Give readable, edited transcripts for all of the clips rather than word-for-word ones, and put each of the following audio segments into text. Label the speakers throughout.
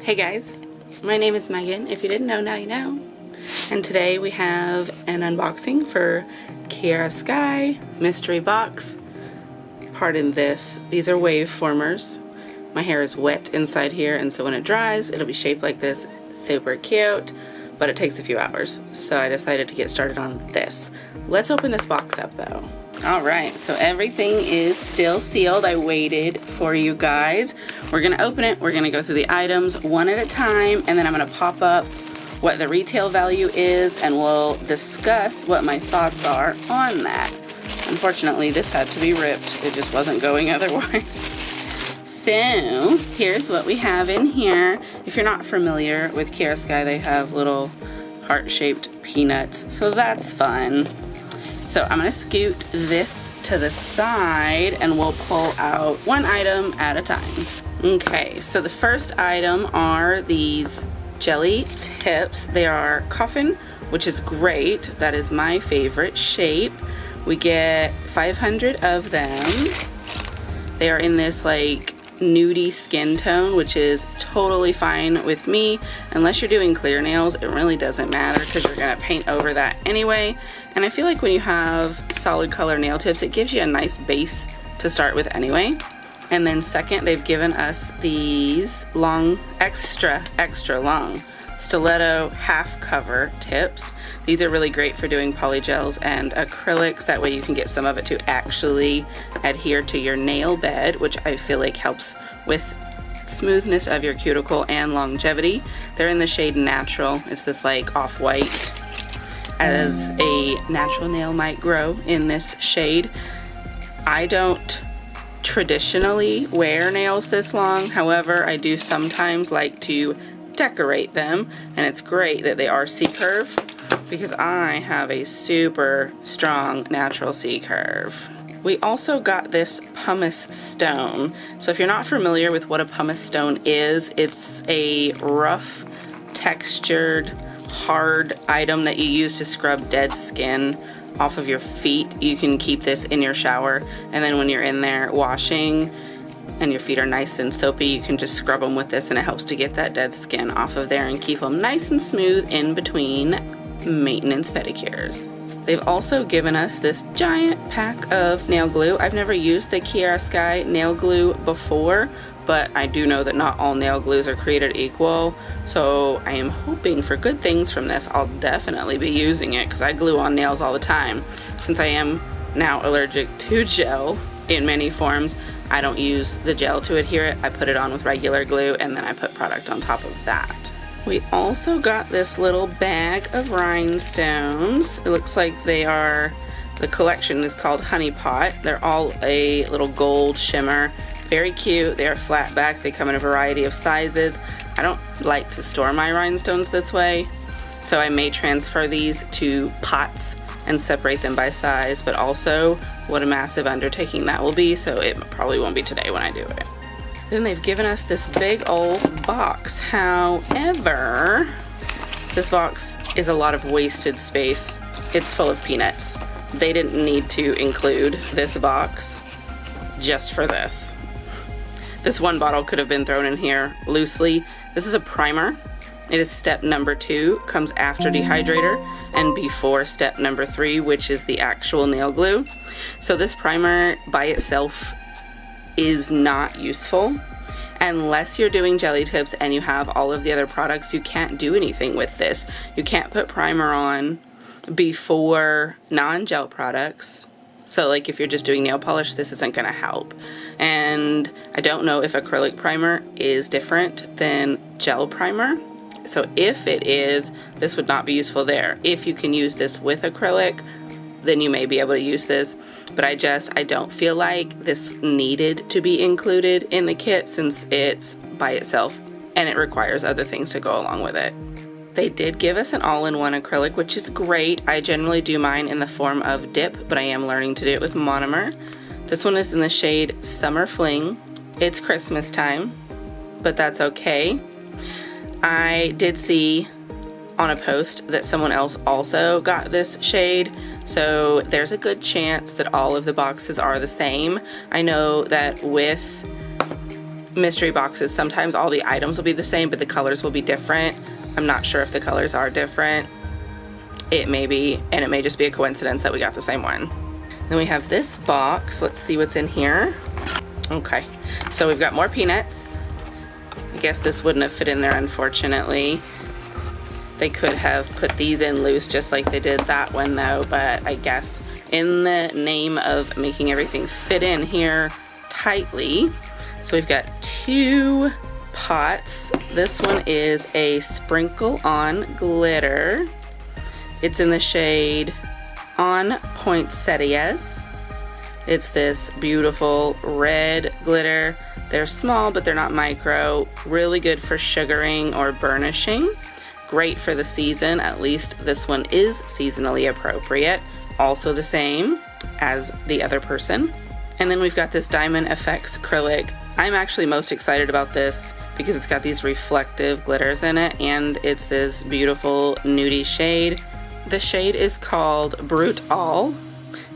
Speaker 1: Hey guys, my name is Megan. If you didn't know, now you know. And today we have an unboxing for Kiara Sky Mystery Box. Pardon this, these are wave formers. My hair is wet inside here, and so when it dries, it'll be shaped like this. Super cute, but it takes a few hours. So I decided to get started on this. Let's open this box up though. All right, so everything is still sealed. I waited for you guys. We're gonna open it, we're gonna go through the items one at a time, and then I'm gonna pop up what the retail value is, and we'll discuss what my thoughts are on that. Unfortunately, this had to be ripped. It just wasn't going otherwise. So, here's what we have in here. If you're not familiar with Kiara Sky, they have little heart-shaped peanuts, so that's fun. So I'm gonna scoot this to the side and we'll pull out one item at a time. Okay, so the first item are these jelly tips. They are coffin, which is great. That is my favorite shape. We get 500 of them. They are in this like nudie skin tone, which is totally fine with me. Unless you're doing clear nails, it really doesn't matter because you're gonna paint over that anyway. And I feel like when you have solid color nail tips, it gives you a nice base to start with anyway. And then second, they've given us these long, extra long stiletto half cover tips. These are really great for doing polygels and acrylics. That way you can get some of it to actually adhere to your nail bed, which I feel like helps with smoothness of your cuticle and longevity. They're in the shade Natural. It's this like off-white, as a natural nail might grow in this shade. I don't traditionally wear nails this long. However, I do sometimes like to decorate them, and it's great that they are C-curve because I have a super strong natural C-curve. We also got this pumice stone. So if you're not familiar with what a pumice stone is, it's a rough, textured, hard item that you use to scrub dead skin off of your feet. You can keep this in your shower, and then when you're in there washing and your feet are nice and soapy, you can just scrub them with this, and it helps to get that dead skin off of there and keep them nice and smooth in between maintenance pedicures. They've also given us this giant pack of nail glue. I've never used the Kiara Sky nail glue before, but I do know that not all nail glues are created equal, so I am hoping for good things from this. I'll definitely be using it because I glue on nails all the time. Since I am now allergic to gel in many forms, I don't use the gel to adhere it. I put it on with regular glue, and then I put product on top of that. We also got this little bag of rhinestones. It looks like they are, the collection is called Honeypot. They're all a little gold shimmer. Very cute. They are flat back. They come in a variety of sizes. I don't like to store my rhinestones this way, so I may transfer these to pots and separate them by size, but also what a massive undertaking that will be, so it probably won't be today when I do it. Then they've given us this big old box. However, this box is a lot of wasted space. It's full of peanuts. They didn't need to include this box just for this. This one bottle could have been thrown in here loosely. This is a primer. It is step number 2, comes after dehydrator and before step number 3, which is the actual nail glue. So this primer by itself is not useful. Unless you're doing jelly tips and you have all of the other products, you can't do anything with this. You can't put primer on before non-gel products. So like if you're just doing nail polish, this isn't gonna help. And I don't know if acrylic primer is different than gel primer. So if it is, this would not be useful there. If you can use this with acrylic, then you may be able to use this. But I don't feel like this needed to be included in the kit since it's by itself and it requires other things to go along with it. They did give us an all-in-one acrylic, which is great. I generally do mine in the form of dip, but I am learning to do it with monomer. This one is in the shade Summer Fling. It's Christmas time, but that's okay. I did see on a post that someone else also got this shade, so there's a good chance that all of the boxes are the same. I know that with mystery boxes, sometimes all the items will be the same, but the colors will be different. I'm not sure if the colors are different. It may be, and it may just be a coincidence that we got the same one. Then we have this box. Let's see what's in here. Okay, so we've got more peanuts. I guess this wouldn't have fit in there, unfortunately. They could have put these in loose just like they did that one though, but I guess in the name of making everything fit in here tightly. So we've got 2 pots. This one is a sprinkle on glitter. It's in the shade On Point Sias. It's this beautiful red glitter. They're small, but they're not micro. Really good for sugaring or burnishing. Great for the season. At least this one is seasonally appropriate. Also the same as the other person. And then we've got this Diamond Effects acrylic. I'm actually most excited about this because it's got these reflective glitters in it, and it's this beautiful nudie shade. The shade is called Brutal.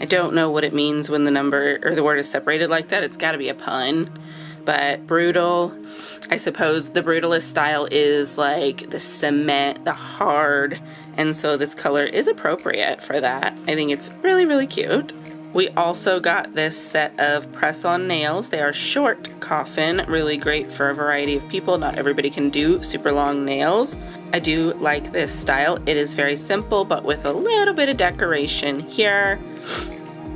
Speaker 1: I don't know what it means when the number or the word is separated like that. It's got to be a pun. But brutal, I suppose the brutalist style is like the cement, the hard, and so this color is appropriate for that. I think it's really, really cute. We also got this set of press-on nails. They are short coffin, really great for a variety of people. Not everybody can do super long nails. I do like this style. It is very simple, but with a little bit of decoration here.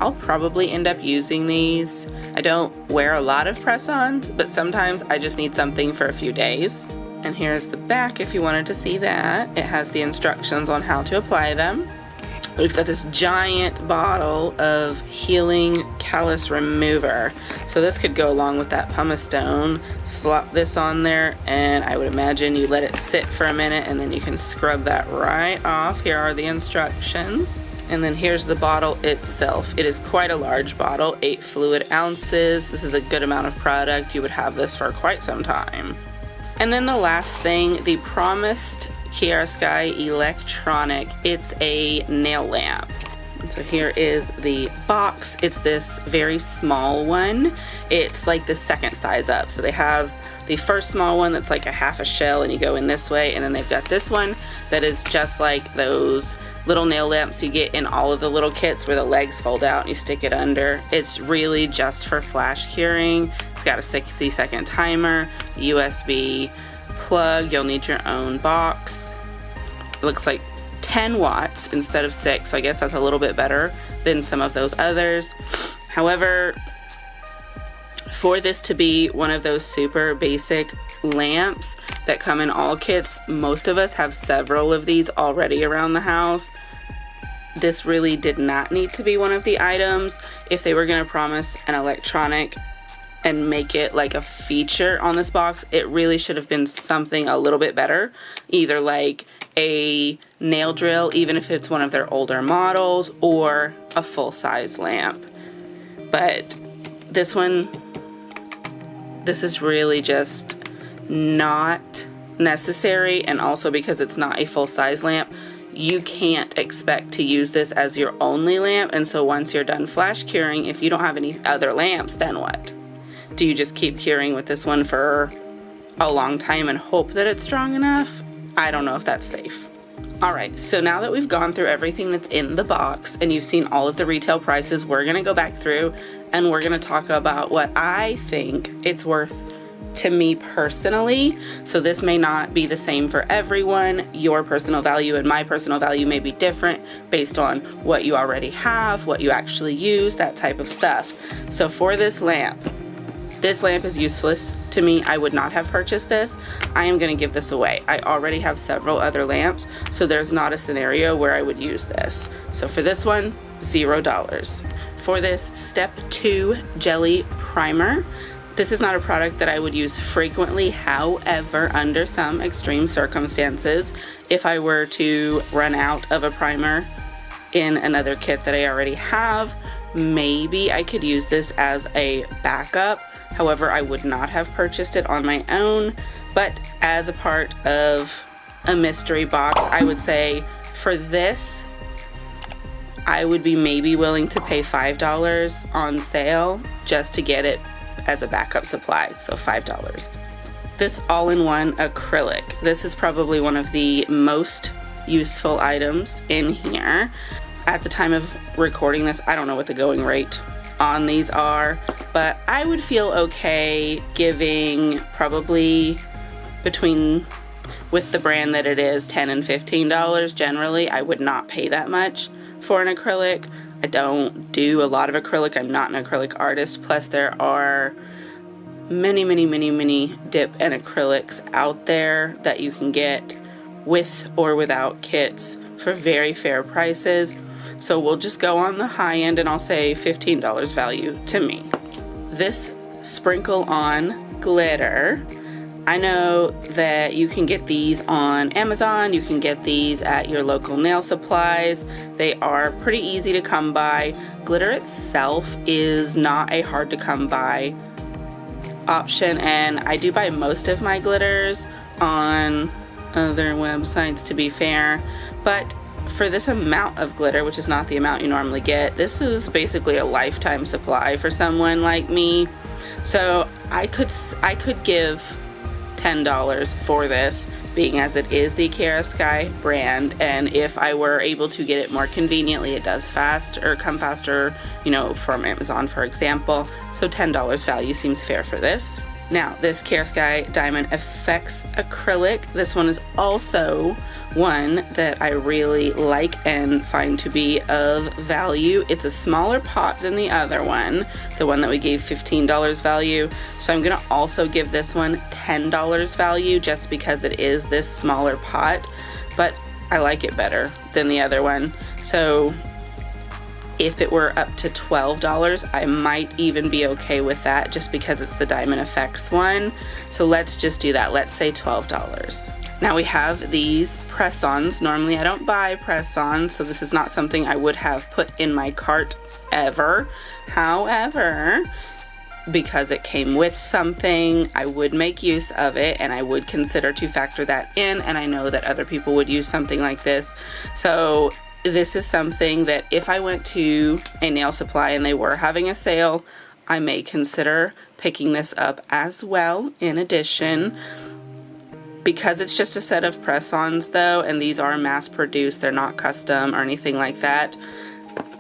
Speaker 1: I'll probably end up using these. I don't wear a lot of press-ons, but sometimes I just need something for a few days. And here's the back if you wanted to see that. It has the instructions on how to apply them. We've got this giant bottle of healing callus remover. So this could go along with that pumice stone. Slop this on there, and I would imagine you let it sit for a minute and then you can scrub that right off. Here are the instructions. And then here's the bottle itself. It is quite a large bottle, 8 fluid ounces. This is a good amount of product. You would have this for quite some time. And then the last thing, the promised Kiara Sky electronic. It's a nail lamp. And so here is the box. It's this very small one. It's like the second size up. So they have the first small one that's like a half a shell and you go in this way, and then they've got this one that is just like those little nail lamps you get in all of the little kits where the legs fold out and you stick it under. It's really just for flash curing. It's got a 60-second timer, USB plug. You'll need your own box. It looks like 10 watts instead of 6, so I guess that's a little bit better than some of those others. However, for this to be one of those super basic lamps that come in all kits, most of us have several of these already around the house. This really did not need to be one of the items. If they were going to promise an electronic and make it like a feature on this box, it really should have been something a little bit better. Either like a nail drill, even if it's one of their older models, or a full-size lamp. But this one, this is really just not necessary, and also because it's not a full-size lamp, you can't expect to use this as your only lamp. And so once you're done flash curing, if you don't have any other lamps, then what? Do you just keep curing with this one for a long time and hope that it's strong enough? I don't know if that's safe. Alright, so now that we've gone through everything that's in the box and you've seen all of the retail prices, we're going to go back through and we're going to talk about what I think it's worth to me personally. So this may not be the same for everyone. Your personal value and my personal value may be different based on what you already have, what you actually use, that type of stuff. So for this lamp is useless to me. I would not have purchased this. I am going to give this away. I already have several other lamps, so there's not a scenario where I would use this. So for this one, $0. For this Step 2 Jelly Primer, this is not a product that I would use frequently. However, under some extreme circumstances, if I were to run out of a primer in another kit that I already have, maybe I could use this as a backup. However, I would not have purchased it on my own, but as a part of a mystery box, I would say for this, I would be maybe willing to pay $5 on sale just to get it as a backup supply, so $5. This all-in-one acrylic. This is probably one of the most useful items in here. At the time of recording this, I don't know what the going rate on these are, but I would feel okay giving probably between, with the brand that it is, $10 and $15. Generally, I would not pay that much for an acrylic. I don't do a lot of acrylic. I'm not an acrylic artist. Plus, there are many dip and acrylics out there that you can get with or without kits for very fair prices. So we'll just go on the high end, and I'll say $15 value to me. This sprinkle on glitter, I know that you can get these on Amazon, you can get these at your local nail supplies. They are pretty easy to come by. Glitter itself is not a hard to come by option, and I do buy most of my glitters on other websites, to be fair, but for this amount of glitter, which is not the amount you normally get, this is basically a lifetime supply for someone like me. So I could give $10 for this, being as it is the Kiara Sky brand, and if I were able to get it more conveniently, it does come faster, you know, from Amazon, for example. So $10 value seems fair for this. Now, this Kiara Sky Diamond Effects acrylic, this one is also one that I really like and find to be of value. It's a smaller pot than the other one, the one that we gave $15 value. So I'm gonna also give this one $10 value just because it is this smaller pot, but I like it better than the other one. So if it were up to $12, I might even be okay with that just because it's the Diamond Effects one. So let's just do that. Let's say $12. Now we have these press-ons. Normally I don't buy press-ons, so this is not something I would have put in my cart ever. However, because it came with something, I would make use of it, and I would consider to factor that in, and I know that other people would use something like this. So this is something that if I went to a nail supply and they were having a sale, I may consider picking this up as well in addition. Because it's just a set of press-ons though, and these are mass produced, they're not custom or anything like that,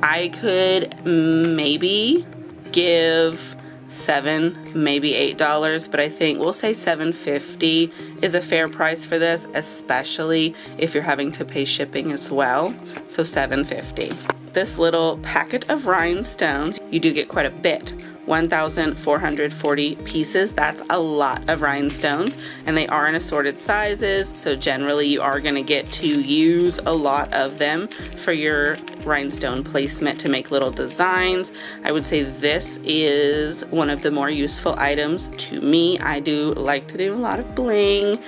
Speaker 1: I could maybe give $7, maybe $8, but I think we'll say $7.50 is a fair price for this, especially if you're having to pay shipping as well. So $7.50. This little packet of rhinestones, you do get quite a bit. 1,440 pieces. That's a lot of rhinestones, and they are in assorted sizes, so generally you are going to get to use a lot of them for your rhinestone placement to make little designs. I would say this is one of the more useful items to me. I do like to do a lot of bling.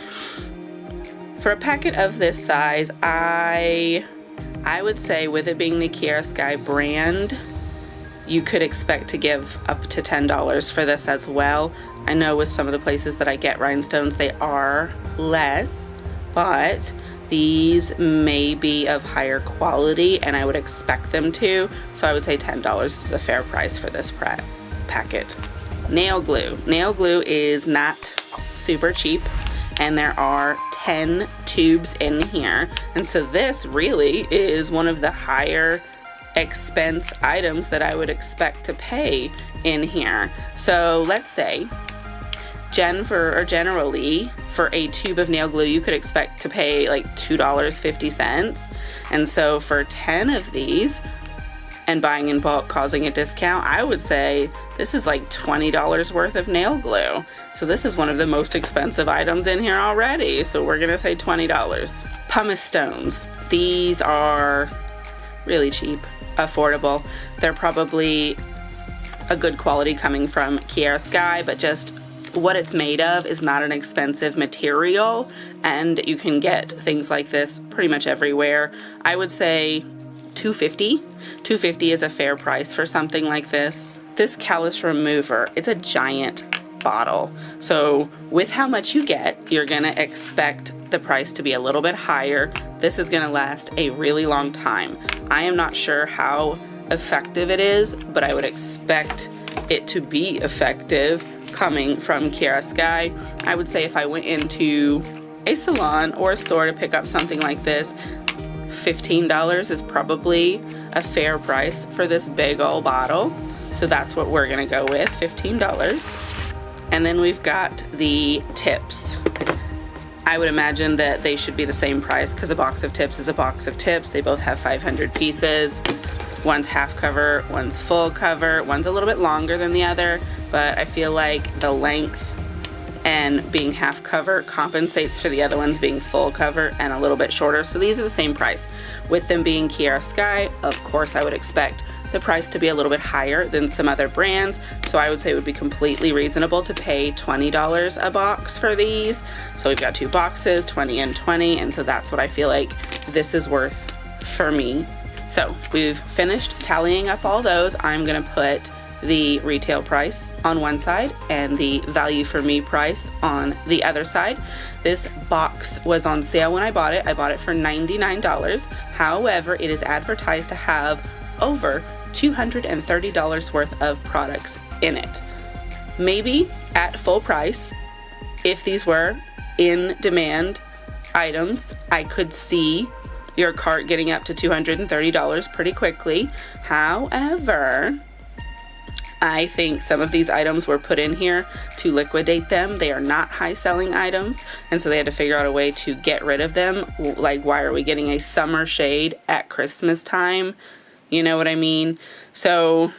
Speaker 1: For a packet of this size, I would say, with it being the Kiara Sky brand, you could expect to give up to $10 for this as well. I know with some of the places that I get rhinestones, they are less, but these may be of higher quality and I would expect them to. So I would say $10 is a fair price for this packet. Nail glue. Nail glue is not super cheap, and there are 10 tubes in here. And so this really is one of the higher expense items that I would expect to pay in here. So let's say generally for a tube of nail glue you could expect to pay like $2.50, and so for 10 of these and buying in bulk causing a discount, I would say this is like $20 worth of nail glue. So this is one of the most expensive items in here already, so we're gonna say $20. Pumice stones. These are really cheap, affordable. They're probably a good quality coming from Kiara Sky, but just what it's made of is not an expensive material, and you can get things like this pretty much everywhere. I would say $2.50. $2.50 is a fair price for something like this. This callous remover, it's a giant bottle. So with how much you get, you're gonna expect the price to be a little bit higher. This is gonna last a really long time. I am not sure how effective it is, but I would expect it to be effective coming from Kiara Sky. I would say if I went into a salon or a store to pick up something like this, $15 is probably a fair price for this big old bottle. So that's what we're gonna go with, $15. And then we've got the tips. I would imagine that they should be the same price because a box of tips is a box of tips. They both have 500 pieces. One's half cover, one's full cover. One's a little bit longer than the other, but I feel like the length and being half cover compensates for the other ones being full cover and a little bit shorter. So these are the same price. With them being Kiara Sky, of course I would expect the price to be a little bit higher than some other brands. So I would say it would be completely reasonable to pay $20 a box for these. So we've got 2 boxes, 20 and 20, and so that's what I feel like this is worth for me. So we've finished tallying up all those. I'm gonna put the retail price on one side and the value for me price on the other side. This box was on sale when I bought it. I bought it for $99. However, it is advertised to have over $230 worth of products in it. Maybe at full price, if these were in demand items, I could see your cart getting up to $230 pretty quickly. However, I think some of these items were put in here to liquidate them. They are not high selling items, and so they had to figure out a way to get rid of them. Like, why are we getting a summer shade at Christmas time? You know what I mean? So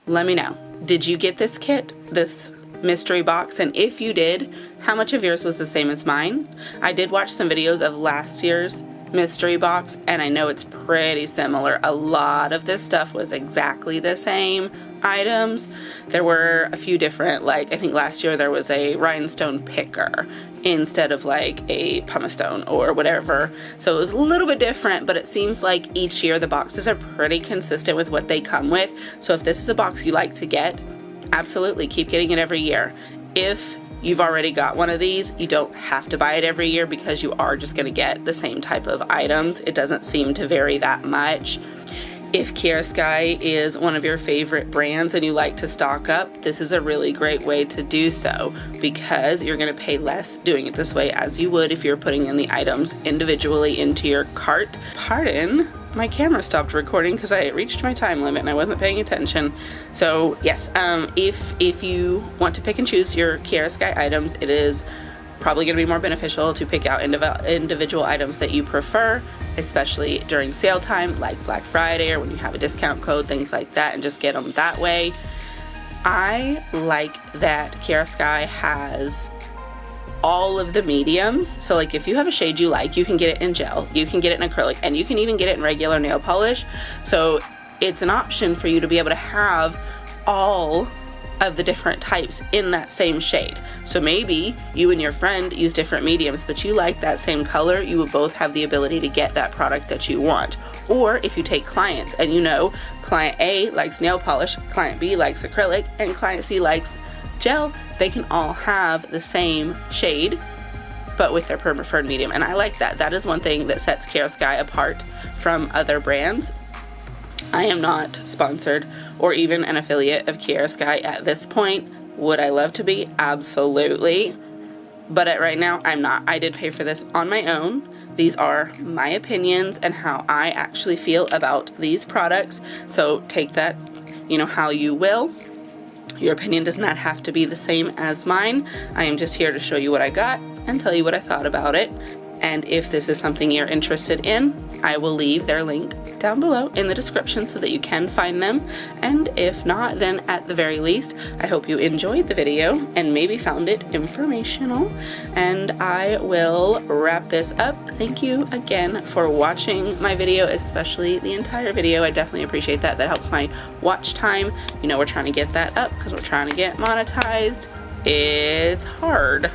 Speaker 1: let me know. Did you get this kit, this mystery box? And if you did, how much of yours was the same as mine? I did watch some videos of last year's mystery box, and I know it's pretty similar. A lot of this stuff was exactly the same items. There were a few different, like I think last year there was a rhinestone picker instead of like a pumice stone or whatever. So it was a little bit different, but it seems like each year the boxes are pretty consistent with what they come with. So if this is a box you like to get, absolutely keep getting it every year. If you've already got one of these, you don't have to buy it every year because you are just going to get the same type of items. It doesn't seem to vary that much. If Kiara Sky is one of your favorite brands and you like to stock up, this is a really great way to do so because you're going to pay less doing it this way as you would if you're putting in the items individually into your cart. Pardon, my camera stopped recording because I reached my time limit and I wasn't paying attention. So yes, if you want to pick and choose your Kiara Sky items, it is probably going to be more beneficial to pick out individual items that you prefer, especially during sale time like Black Friday or when you have a discount code, things like that, and just get them that way. I like that Kiara Sky has all of the mediums. So like if you have a shade you like, you can get it in gel, you can get it in acrylic, and you can even get it in regular nail polish. So it's an option for you to be able to have all of the different types in that same shade. So maybe you and your friend use different mediums, but you like that same color, you will both have the ability to get that product that you want. Or if you take clients and you know client A likes nail polish, client B likes acrylic, and client C likes gel, they can all have the same shade but with their preferred medium. And I like that. That is one thing that sets Kiara Sky apart from other brands. I am not sponsored or even an affiliate of Kiara Sky at this point. Would I love to be? Absolutely. But right now, I'm not. I did pay for this on my own. These are my opinions and how I actually feel about these products. So take that, how you will. Your opinion does not have to be the same as mine. I am just here to show you what I got and tell you what I thought about it. And if this is something you're interested in, I will leave their link down below in the description so that you can find them. And if not, then at the very least, I hope you enjoyed the video and maybe found it informational. And I will wrap this up. Thank you again for watching my video, especially the entire video. I definitely appreciate that. That helps my watch time. We're trying to get that up because we're trying to get monetized. It's hard,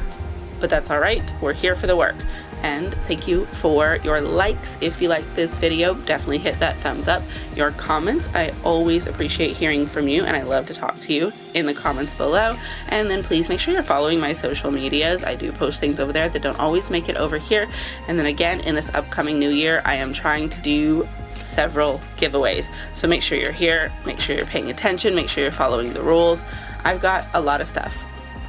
Speaker 1: but that's all right. We're here for the work. And thank you for your likes. If you like this video, definitely hit that thumbs up. Your comments, I always appreciate hearing from you, and I love to talk to you in the comments below. And then please make sure you're following my social medias. I do post things over there that don't always make it over here. And then again, in this upcoming new year, I am trying to do several giveaways. So make sure you're here, make sure you're paying attention, make sure you're following the rules. I've got a lot of stuff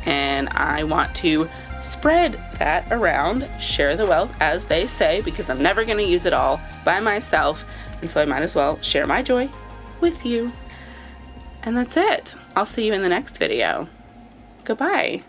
Speaker 1: and I want to spread that around, share the wealth as they say, because I'm never going to use it all by myself, and so I might as well share my joy with you. And that's it. I'll see you in the next video. Goodbye.